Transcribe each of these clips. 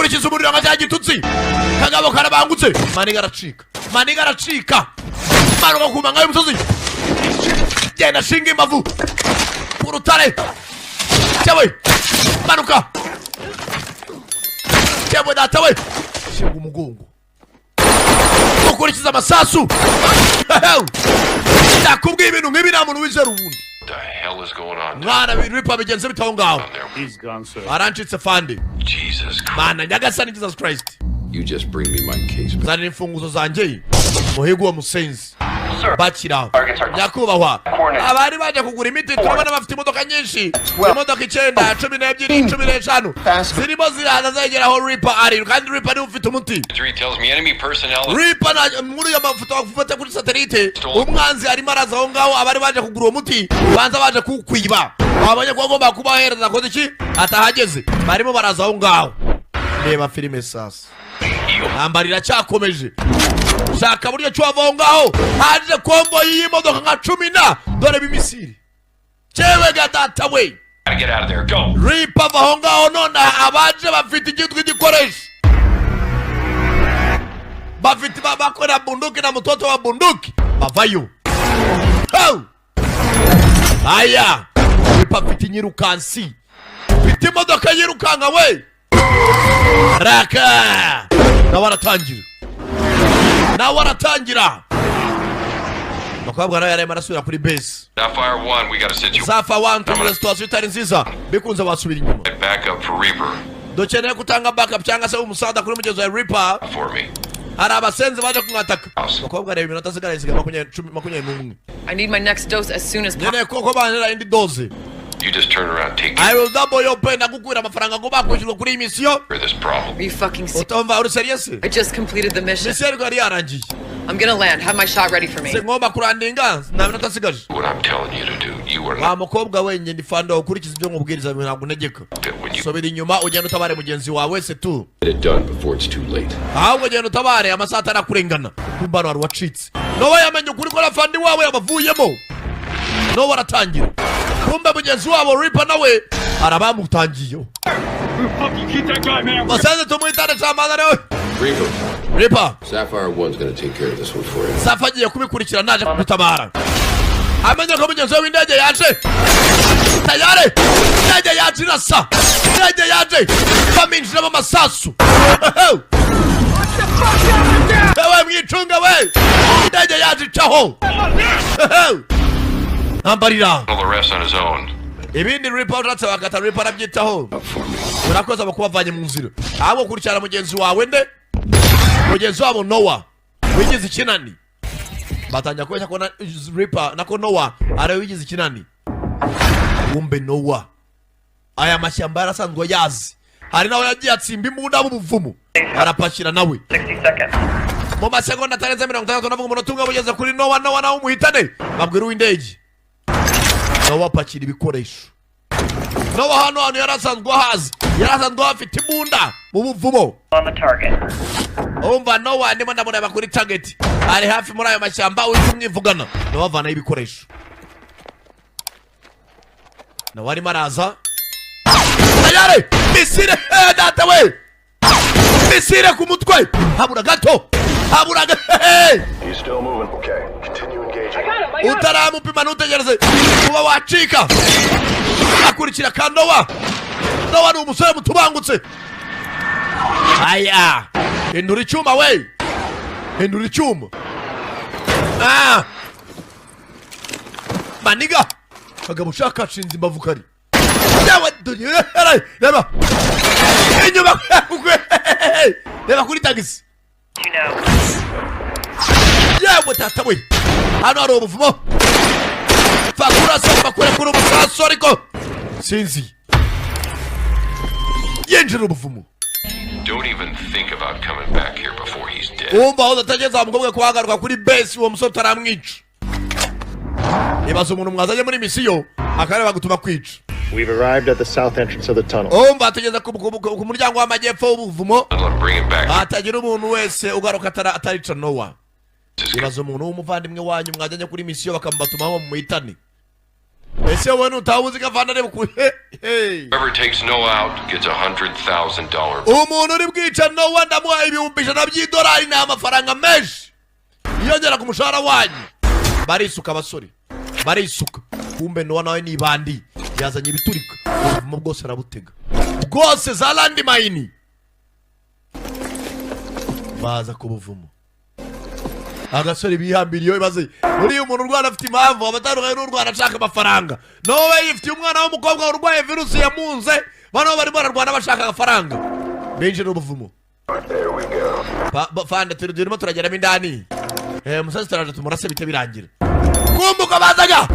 kurikiza umuriro nka cya gitutsi kagabo karabangutse Maniga aracika manuka ku manga y'umusozi genda shinga imbavu ku rutare cyawe manuka cyawe data we shinga umugongo ukurikiza amasasu ndakubwiye ibintu nk'ibi nta muntu wizera ubundi. The hell is going on? Mwana Reaper bigenze bitaho ngaho. He's gone, sir. Arancitse fandi. Jesus Christ. Mana nyagasani Jesus Christ. You just bring me my case. Zani imfunguzo zanjye. Muhigu wa musenzi. Bakira. Nyakubahwa. Abari baje kugura imiti turabona bafite imodoka nyinshi. Imodoka 9, 12, 15. Zirimo ziraza zegeraho Reaper ari kandi Reaper ni ufite umuti. Three tells me enemy personnel. Reaper na muri ya mafoto afata kuri satellite. Umwanzi arimo araza aho ngaho abari baje kugura umuti banza baje kukwiba. Abanye ko agomba kubahereza koze iki atahageze. Barimo baraza aho ngaho. Reba filime sasa. Ambarira cyakomeje. Shaka buryo cy'aho ngaho haje kombo y'imodoka nka 10 dore bimisiri. Cewe gatata we. Gotta get out of there. Go. Reaper aho ngaho none abaje bafite igitwi gikoresha. Bafite bakora bunduki na mtoto wa bunduki. Bavayo. Oh! Aya. Reaper afite nyirukansi. Fite imodoka yirukanga we. Raka. Na waratangira. Bakabwa nayo yarema rasubira kuri base. Sapphire 1, we gotta sit you. Sapphire 1 tumule situation itari nziza. Bikunze basubira inyuma. Back up for Reaper. Dokeneye kutanga backup cyangwa se umusada kuri mugenzi wa Reaper. For me. Hari abasenzi baje kumwataka. Bakabwa reba iminota sigara 21. I need my next dose as soon as possible. Nene koko banera indi dose. You just turn around, take I will double your pay nakukwira amafaranga ngo bakwishyurwa kuri iyi mission. for this problem. Are you fucking serious? Utomba uri serious? I just completed the mission. Mission yari yarangiye. I'm gonna land. Have my shot ready for me. Se ngomba kurandinga na minota sigaje. What I'm telling you to do, you are Wa not mukobwa wenye ndifanda ukurikiza ibyo nkubwiriza ntabwo negeka. when you Sobera inyuma ugenda utabare mugenzi wawe se tu. get it done before it's too late. Ahubwo ugenda utabare amasaha atarakurengana. Kumbano wari wacitse. Nowe yamenye ukuri ko rafandi wawe yabavuyemo. Nowe aratangira. Kumbe mugenzi wabo Reaper nawe arabamutangiyo. Keep that guy, man. Basanze tumwitane cyamana nawe. Reaper. Reaper. Sapphire 1's gonna take care of this one for you. Safa agiye kubikurikira naje kugutabara. Amenye ko mugenzi w'indege yaje. Tayare. Indege yaje irasa. Indege yaje. Baminjira mu masasu. Ewe mwicunga we. Indege yaje icaho. Ambarira. All the rest on his own. Ibindi Reaper uratse bakata Reaper abyitaho. Urakoze bakubavanye mu nzira. Ahubwo kurikirana mugenzi wawe nde? Mugenzi wabo Noah. Wigize ikinani. Batanya kwesha kona Reaper nako Noah are wigize ikinani. Umbe Noah. Aya mashyamba yarasanzwe yazi. Hari nawe yagiye atsimba imbunda mu buvumo. Arapakira nawe. 60 seconds. Mu masegonda atarenze 60 navuga umuntu tunga bugeze kuri Noah nawe umuhitane. Babwira uw'indege. Noah apakira ibikoresho. Noah hano yarasanzwe hazi. Yarasanzwe afite imbunda mu buvumo. On the target. Umva Noah ndimo ndamureba kuri target. Ari hafi muri ayo mashyamba umwivugana. Noah avana ibikoresho. Noah ari maraza. Ayare! Misire data we! Misire ku mutwe. Habura gato. He's still moving. Okay, continue engaging. Utaramupima nutegereze. Kuba wacika. Akurikira ka Noah. Noah ni umusore mutubangutse. Aya. Hindura icyuma we. Hindura icyuma. Maniga. Kagabo ushaka shinzi imbavu kari. Yawe reba. Inyuma. Reba kuri tagisi. You know. Yawe tata we. Hano hari ubuvumo. Fakura soma kure kuri umusaso ariko. Sinzi. Yenjira ubuvumo. Don't even think about coming back here before he's dead. Umva udatageza umukobwa kuhagaruka kuri base uwo musore taramwica. Ibaza umuntu mwazanye muri misiyo akareba gutuma kwica. We've arrived at the south entrance of the tunnel. Umva atageza ku muryango w'amajyepfo w'ubuvumo. Let him bring him back. Atagira umuntu wese ugaruka atarica Noah. Ibaza umuntu w'umuvandimwe wanyu mwajanye kuri misiyo bakambatumaho mu muhitane. ese wowe nutabuzi kavana reba ku Whoever takes Noah out gets $100,000. umuntu uri bwica Nowa ndamuha $100,000 by'idolari, ni amafaranga menshi yongera ku mushahara wanyu. Barisuka abasore, barisuka. Kumbe Nowa nawe ni bandi, yazanye ibiturika, ubuvumo bwose arabutega bwose, za landmine baza ku buvumo. Agasore bihambiriye baze muri umuntu urwana afite impamvu, abatandukanye n'urwana ashaka amafaranga. Nowe yifitiye umwana w'umukobwa urwaye virusi yamunze, bano bari bararwana bashaka amafaranga. Benje n'ubuvumo. Fanda turimo turageramo indani. Musazi turaje tumurase bite birangira. Kumbuka bazaga.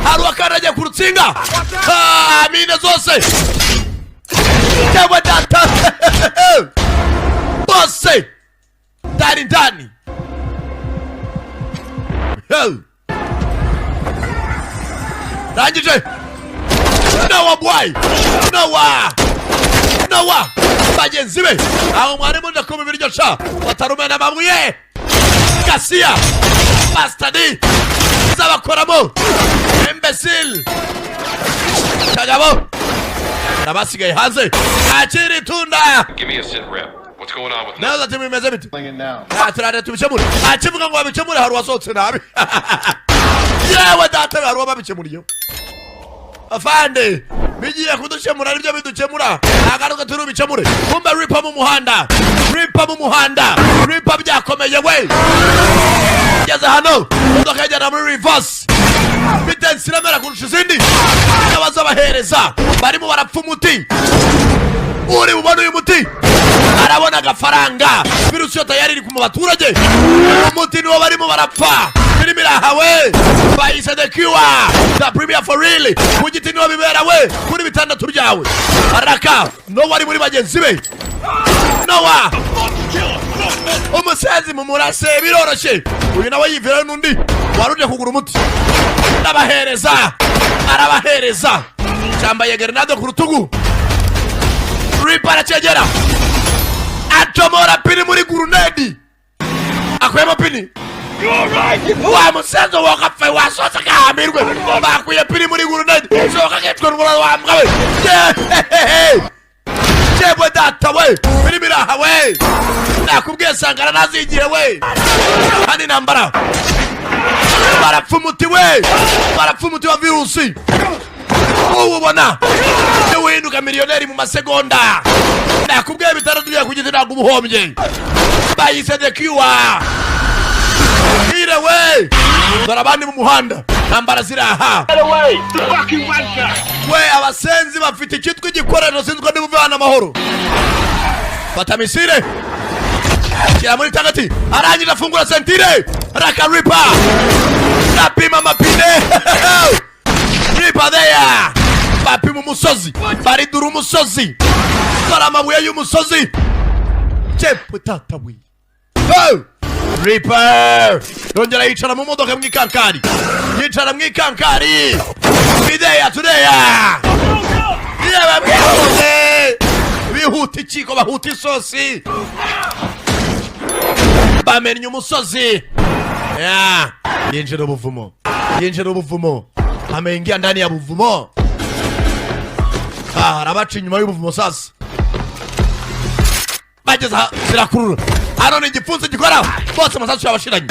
Hari wakaraje ku rutsinga. Amine zose. Cyangwa data. Bose. Ndani. Rangije. Nowa boy. Nowa. Bagenzi be. Aho mwari munda ko bibiryo sha. Batarumena bamwiye. Garcia. Bastard. Zabakoramo. Imbecile. Kagabo. Nabasigaye hanze. Akiri tunda. Give me a sit rep. What's going on with Naza timu imeze bite? Now. Turare tubicemure. Akivuga ngo abicemure hari wasotse nabi. Yewe data hari wababicemuriyo. Afande, bigiye kuducemura nibyo bidukemura. Agaruka turubicemure. Kumbe ripa mu muhanda. Ripa byakomeye we. Yeza hano. Imodoka yajyana muri reverse. Bite siramera kurusha izindi. N'abaza bahereza. Barimo barapfa umuti. Uri bubona uyu muti. Arabona agafaranga. Virusi yose yari iri ku baturage. Umuti niwo barimo barapfa. Birimo irahawe. Bayise the cure. The premier for real. Kugiti niwo bibera we. Kuri bitandatu byawe. Araka. No wari muri bagenzi be. Nowa. Umusazi mu murase biroroshe. Uyu nawe yivira n'undi. Waruje kugura umuti. Arabahereza. Cyambaye grenade ku rutugu. Ripara chegera. Atomora pini muri grenade. Akwema pini. Wa musenzo wakafe wasosa kamirwe. Bakuye pini muri grenade. Soka ketwe n'umwana wa mbwa we. Chebwe data we. Pini miraha we. Nakubwiye sangara nazigiye we. Hani nambara. Barapfumuti we. Barapfumuti wa virusi. Ubona winduka miliyoneri mu masegonda. Nakubwiye bitandatu bya kugeza ntabwo ubuhombye. Bayise the cure. Ire we. Barabandi mu muhanda. Nambara ziraha. We abasenzi bafite ikitwa igikorero sinzwe n'ubuvana amahoro. Batamisire. Kira muri tagati. Arangije afungura sentire. Raka ripa. Napima mapine. Ripa there. Bapima umusozi. Baridura umusozi. Baramabuye y'umusozi. Chepe tatawi. Ripa. Yongera yicara mu modoka mw'ikankari. Bideya tudeya. Yewe mwihuze. Bihuta ikiko bahuta isosi. Bamenye umusozi. Yinjira ubuvumo. Ameingia ndani ya buvumo. Arabaca inyuma y'ubuvumo sasa. Bageza zirakurura. Hano ni igifunzo gikora. Bose amasasu yabashiranye.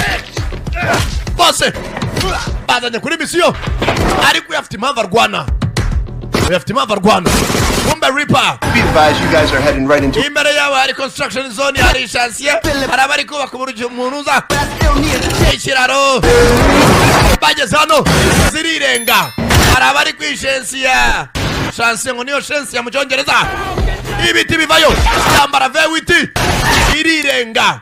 Bose bazanye kuri misiyo. Ariko yafite impamvu arwana. Kumbe Reaper. Be advised, you guys are heading right into. Imbere yawe hari construction zone, hari chantier. Arabari kubaka uburyo umuntu uza. Ikiraro. Bageze hano zirirenga. Arabari kwishensiya. Chantier ngo niyo chantier mu Cyongereza. Ibiti bivayo. Yambara V8. Irirenga.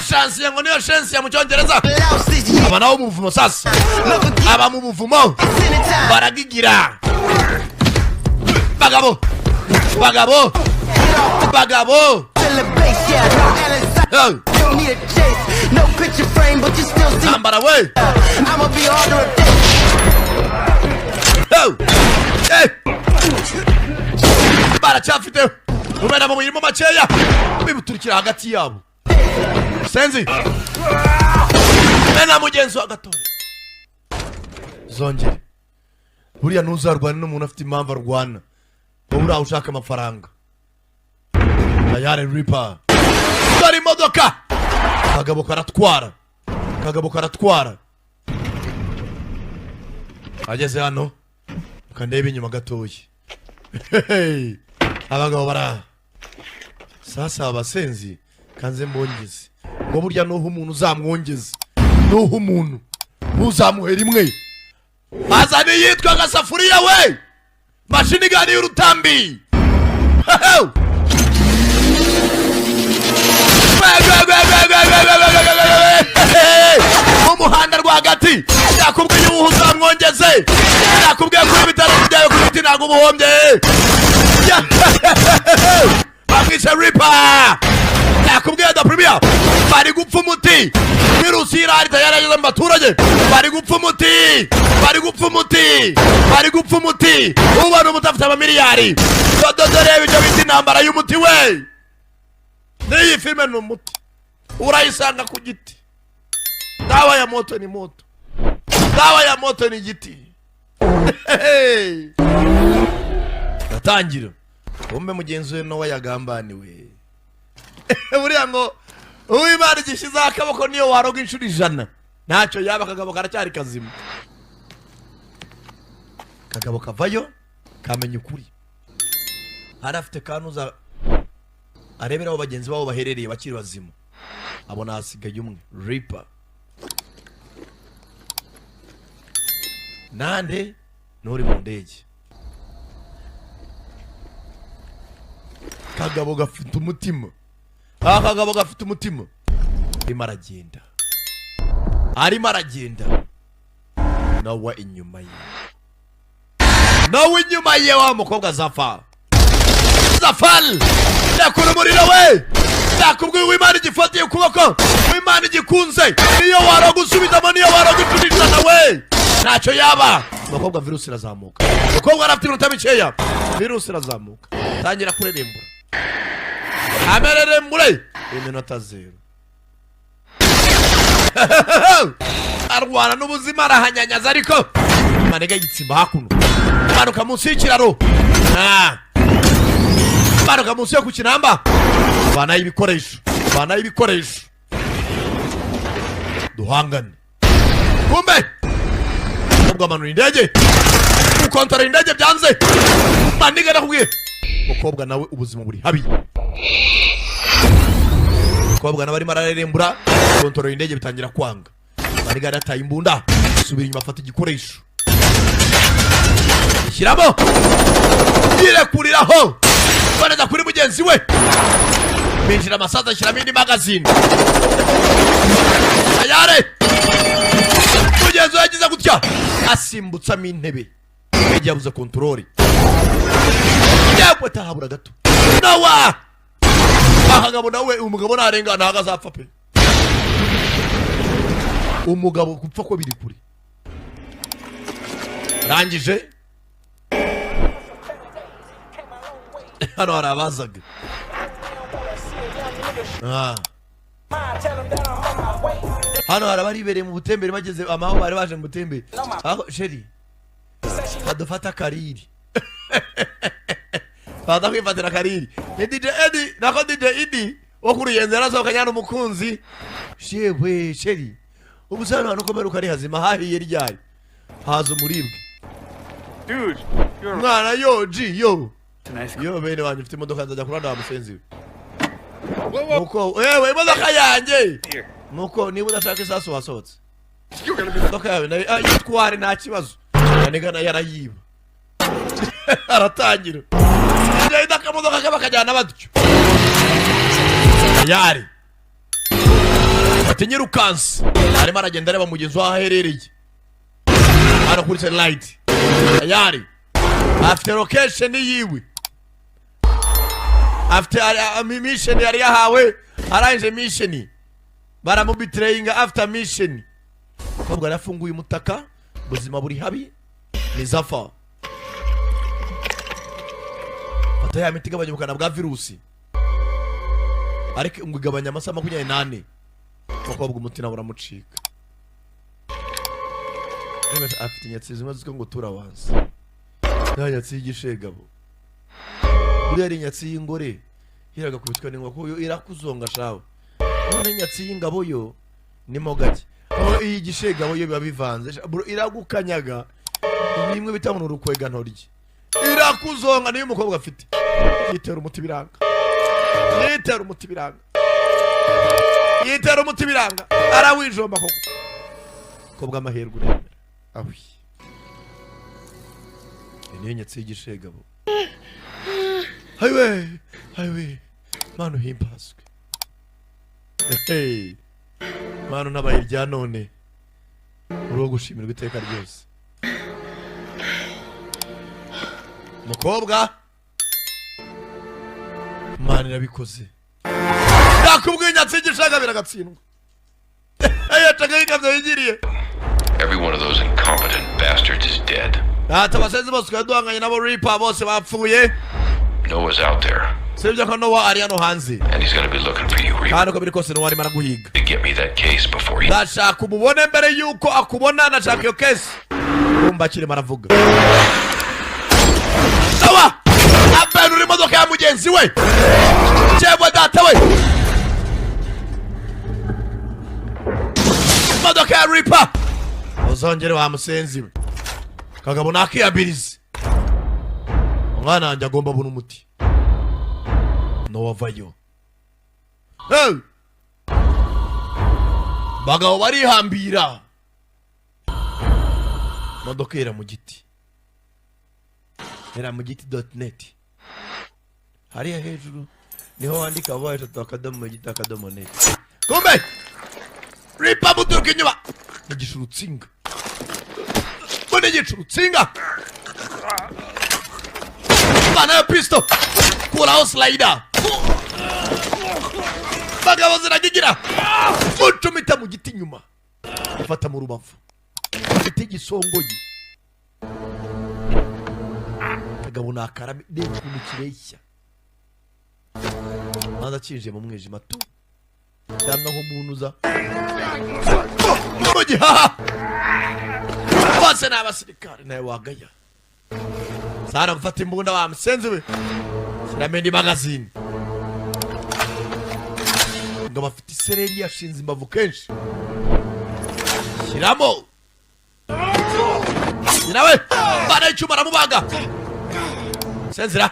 Chantier ngo niyo chantier mu Cyongereza. Aba nawo mu buvumo sasa. Aba mu buvumo. Baragigira. Bagabo. Nambara we. Baracafite umena mu mirimo makeya bibuturikira hagati yabo. Senzi mena mugenzi wa gatore zongere buriya ntuzarwana n'umuntu afite impamvu arwana wowe uraho ushaka amafaranga tayari Reaper dore imodoka kagabo karatwara ageze hano kandebe inyuma gatoya abagabo bara sasa abasenzi kanze mbongeze ngo burya nuho umuntu uzamwongeze nuho umuntu uzamuhera imwe azane yitwa gasafuriya we mashini gani y'urutambi umuhanda rwagati nakubwiye uwo uzamwongeze nakubwiye ko ibitaro byawe ku biti ntabwo ubuhombye bamwishe Reaper nakubwiye da premier bari gupfa umuti virusi irahari tayarageze mu baturage bari gupfa umuti ubona umuti afite amamiliyari dore ibyo bita intambara y'umuti we n'iyi filime ni umuti urayisanga ku giti dawa ya moto ni igiti natangira umbe mugenzi we Nowa yagambaniwe buriya ngo uw'Imana igishizeho akaboko niyo waroga inshuro 100 ntacyo yaba akagabo karacyari kazima kagabo kavayo kamenya ukuri arafite kanuza arebera abo bagenzi babo baherereye bakiri bazima abona hasigaye umwe Reaper nande nuri mu ndege kagabo gafite umutima akagabo gafite umutima arimo aragenda nawe inyuma ye wa mukobwa Zafal nakura umuriro we nakubwiye uw'Imana igifatiye ukuboko uw'Imana igikunze niyo waroga usubizamo niyo waroga icurishana we ntacyo yaba umukobwa virusi irazamuka umukobwa arafite iminota mikeya virusi irazamuka tangira kurerembura amererembure iminota 0 arwana n'ubuzima arahanyanyaza ariko manega yitsimba hakuno manuka munsi y'ikiraro manuka munsi yo ku kinamba banaye ibikoresho duhangane kumbe ubwo amanura indege ukontora indege byanze maniga nakubwiye umukobwa nawe ubuzima buri habi umukobwa nawe arimo ararerembura kontora indege bitangira kwanga maniga yataye imbunda subira inyuma afata igikoresho ishyiramo yirekuriraho baneza kuri mugenzi we binjira amasaza ashyiramo indi magazine ayare mugenzi we yagize gutya asimbutsamo intebe indege yabuze kontorori yewe tahabura gato nawa akagabo nawe umugabo narengana ntago azapfa pe umugabo gupfa ko biri kuri rangije hano hari abazaga hano hari abaribereye mu butembere bageze amaho bari baje mu butembere aho sheri badufata kariri bada kwifatira kariri ni DJ Eddie nako DJ Eddie wo kuruyenze yarasohokanye n'umukunzi shewe sheri ubusano hano komera ukari hazima hahiye ryari haza umuribwe Dude, you're mwana yo nice. yo bene wanjye ufite imodoka nzajya kuranda wa musenzi we nuko yewe imodoka yanjye nuko niba udashaka isasu wasohotse imodoka yawe nayo yitware nta kibazo nigana yarayiba aratangira njye idaka imodoka kaba kajyana batyo yari ati nyirukansi arimo aragenda areba mugenzi waho aherereye hano kuri satellite yari afite location yiwe after mission yari yahawe aranje mission baramubitrayinga after mission kobwa arafunguye umutaka buzima buri habi ni Zafa fata ya miti gabanya ubukana bwa virusi ariko ngugabanya amasaha 28 kobwa umuti na buramucika afite inyatsi zimwe zitwa ngo turawansi. Nta nyatsi y'igishegabo. Buriya ari inyatsi y'ingore hiraga kubitwa n'inkoko yo irakuzonga shawe. None inyatsi y'ingabo yo nimo gake. Aho iyi gishegabo yo biba bivanze iragukanyaga nimwe bitamuna urukwega ntoryi. Irakuzonga niyo umukobwa afite. Yitera umuti biranga. Yitera umuti biranga. Yitera umuti biranga. Arawijomba koko. Kobwa amaherwe uremera. Awi. Niyo nyatsi y'igishegabo. Highway. Manu himpaswe. Hey. Manu nabaye irya none. Uro gushimirwa iteka ryose. Mukobwa. Manu irabikoze. Nakubwiye nyatsi y'igishegabo biragatsindwa. Every one of those incompetent bastards is dead. Abasenzi bose duhanganye nabo Reaper bose bapfuye. Noah's out there. Sibyo ko Noah ari hano hanze. And he's gonna be looking for you, Reaper. Kandi ko biri kose Noah ari maraguhiga. To get me that case before he... Ndashaka umubone mbere yuko akubona ndashaka iyo case. Umba kiri maravuga. Noah! Abana uri modoka ya mugenzi we. Chebwe data we. Modoka ya Reaper. Uzongere wa musenzi we. Kagabo nakiyabirize. Umwana wanjye agomba buna umuti. Noah vayo. Hey! Bagabo barihambira. Modoka era mu giti. Era mu giti.net. Hariya hejuru niho wandika voice.akadomo.net. Kumbe! Reaper muturuka inyuma. Igishurutsinga. Mbone igishurutsinga. Bana ya pisto. Kuraho slider. Bagabo ziragigira. Mucumita mu giti nyuma. Afata mu rubavu. Giti gisongoye. Bagabo nakarame neza ku kireshya. Nada kinje mu mwijima tu. Cyangwa nko munuza. Mugiha. Bose n'abasirikare nawe wagaya. Sara mfata imbunda wa musenzi we. Sinamenye magazine. Ngo bafite isereri yashinze imbavu kenshi. Shiramo. Nawe bana icyuma ramubaga. Senzira.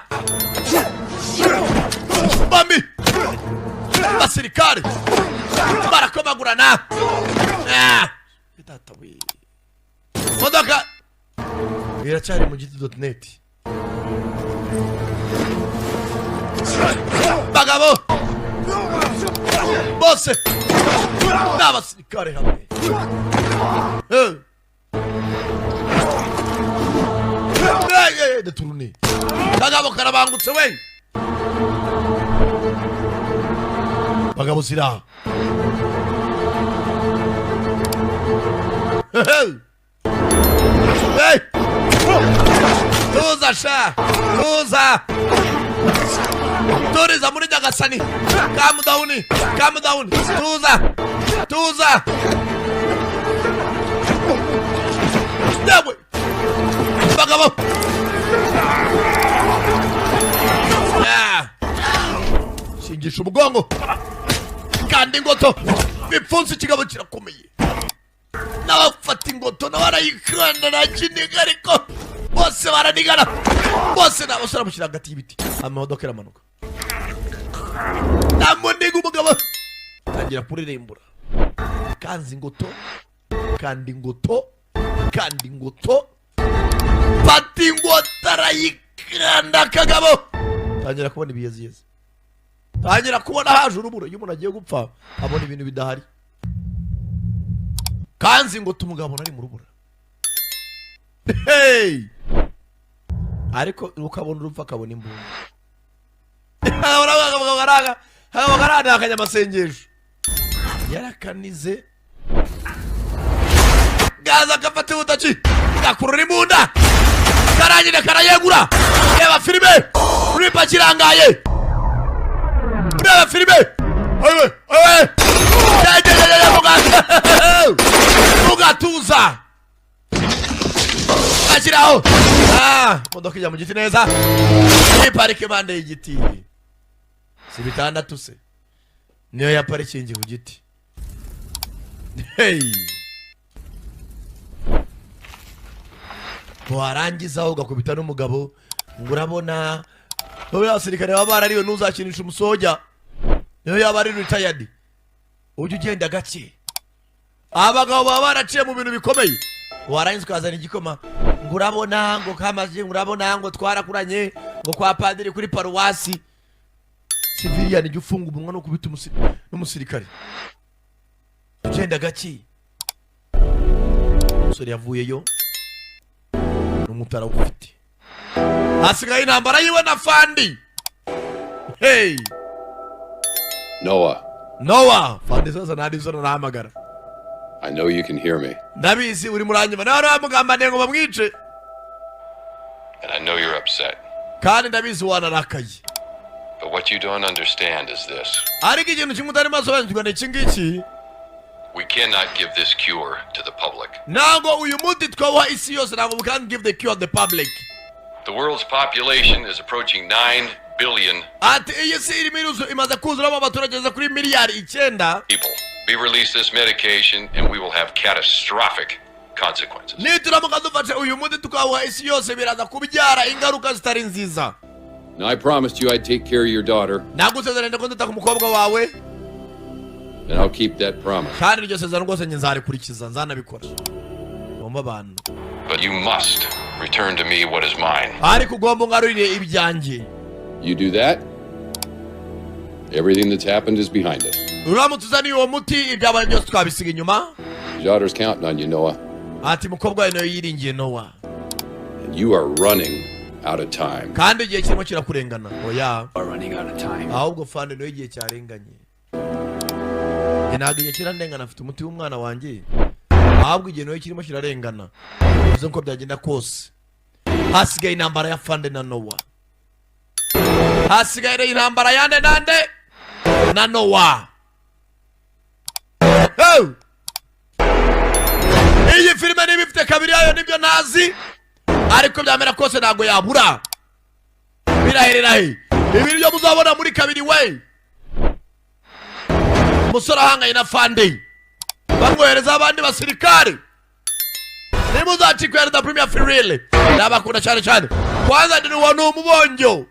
Bambi. Basirikare. Barakomagurana. Bitata we. Modoka. Iracyari mu giti.net. Bagabo. Bose. N'abasirikare hamwe. Deturune. Bagabo karabangutse we. Bagabo sira. Hey! Tuza sha! Tuza! Turiza muri Nyagasani! Calm down! Tuza! Dewe! Bagabo! Shingisha umugongo! Kandi ngoto! Bipfunsi ikigabo kirakomeye! N'abafata ingoto n'abarayikanda nakiniga ariko bose baranigana bose n'abasore mushyira hagati y'ibiti amamodoka iramanuka namuniga umugabo tangira kuririmbura kandi ngoto pati ngoto arayikanda kagabo tangira kubona ibiyeziyezi tangira kubona haje uruburo iyo umuntu agiye gupfa abona ibintu bidahari kanzi ngo tumugabo nari mu rubura. Hey! Ariko ukabona urupfa akabona imbunda. Haraga akanyamasengesho. Yarakanize. Gaza kafata ubutaci. Gakurura imbunda. Karangire karayegura. Reba filime. Reaper kirangaye. Reba filime. Oye. Mugatuza ashyiraho modoka ijya mu giti neza iparike impande y'igiti si bitandatu se niyo ya parikingi ku giti. Hey warangiza ugakubita n'umugabo ngo urabona wowe abasirikare baba barariwe ntuzakinisha umusoja niyo yaba ari retired ujye ugenda gake. Abagabo baba baraciye mu bintu bikomeye warangiza ukazana igikoma ngo urabona ngo kamaze ngo urabona ngo twarakuranye ngo kwa padiri kuri paruwasi. Civilian ijya ufunga umunwa no kubita n'umusirikare ugenda gake. Umusore yavuyeyo n'umutara ufite hasigaye intambara yiwe na Fandi. Hey Noah Fandi sasa nadi sona nahamagara. I know you can hear me. Ndabizi uri muranyuma nawe namugambane ngo bamwice. And I know you're upset. Kandi ndabizi wanarakaye. But what you don't understand is this. Ariko ikintu kimwe utari masobanukirwa ni iki ngiki. We cannot give this cure to the public. Ntabwo uyu muti twawa isi yose ntabwo we can't give the cure to the public. The world's population is approaching 9 billion Ati iyi si irimo iruzu imaze kuzuramo abaturage za kuri miliyari 9. people. We release this medication and we will have catastrophic consequences. Nituramuka dufashe uyu muti tukawa isi yose biraza kubyara ingaruka zitari nziza. Now I promised you I'd take care of your daughter, Nagusezeranye ko ndita ku mukobwa wawe and I'll keep that promise. kandi iryo sezerano rwose nzarikurikiza nzanabikora. Bomba abantu. But you must return to me what is mine. Ariko ugomba ngarurire ibyanjye. You do that, everything that's happened is behind us. Uramutse uzaniye uwo muti ibyabaye byose twabisiga inyuma. Your daughter's counting on you, Noah, Ati mukobwa wawe nawe yiringiye Noah. and you are running out of time. Kandi igihe kirimo kirakurengana. Oya. Are running out of time. Ahubwo Fandi nawe igihe cyarenganye. Ntabwo igihe kirarengana afite umuti w'umwana wanjye. Ahubwo igihe nawe kirimo kirarengana. Bivuze ko byagenda kose. Hasigaye intambara ya Fandi na Noah. Hasigaye intambara yande nande na Noah. Hey! Iyi filime niba ifite kabiri yayo nibyo nazi. Ariko byamera kose ntabwo yabura. Biraherera he. Ibi byo muzabona muri kabiri we. Umusore ahanganye na Fandi. Bamwohereza abandi basirikare. Nimuzacikwereza Premier Firile. Ndabakunda cyane cyane. Kwanza ndi wa n'umubonjo.